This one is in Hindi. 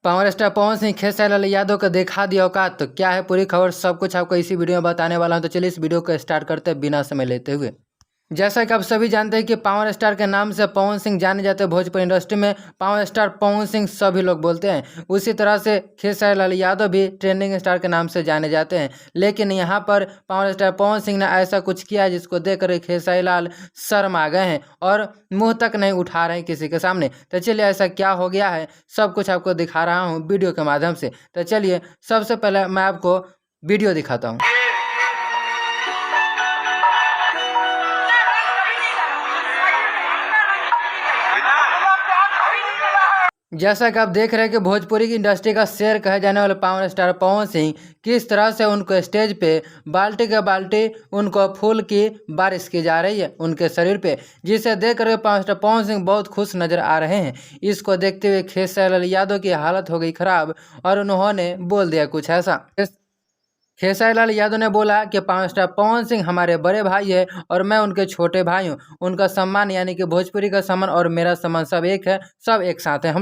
पावर स्टार पवन सिंह खेसारी लाल यादव को दिखा दिया औकात। तो क्या है पूरी खबर, सब कुछ आपको इसी वीडियो में बताने वाला हूं। तो चलिए इस वीडियो को स्टार्ट करते हैं बिना समय लेते हुए। जैसा कि आप सभी जानते हैं कि पावर स्टार के नाम से पवन सिंह जाने जाते हैं भोजपुरी इंडस्ट्री में। पावर स्टार पवन सिंह सभी लोग बोलते हैं। उसी तरह से खेसारी लाल यादव भी ट्रेंडिंग स्टार के नाम से जाने जाते हैं। लेकिन यहाँ पर पावर स्टार पवन सिंह ने ऐसा कुछ किया जिसको देखकर खेसारी लाल शर्म आ गए हैं और मुंह तक नहीं उठा रहे हैं किसी के सामने। तो चलिए ऐसा क्या हो गया है सब कुछ आपको दिखा रहा हूँ वीडियो के माध्यम से। तो चलिए सबसे पहले मैं आपको वीडियो दिखाता हूँ। जैसा कि आप देख रहे हैं कि भोजपुरी की इंडस्ट्री का शेर कहे जाने वाले पावर स्टार पवन सिंह किस तरह से उनको स्टेज पे बाल्टी के बाल्टी उनको फूल की बारिश की जा रही है उनके शरीर पे, जिसे देख कर पावर स्टार पवन सिंह बहुत खुश नजर आ रहे हैं। इसको देखते हुए खेसारी लाल यादव की हालत हो गई खराब और उन्होंने बोल दिया कुछ ऐसा। खेसारी लाल यादव ने बोला कि पावर स्टार पवन सिंह हमारे बड़े भाई है और मैं उनके छोटे भाई हूँ। उनका सम्मान यानी कि भोजपुरी का सम्मान और मेरा सम्मान सब एक है, सब एक साथ है। हम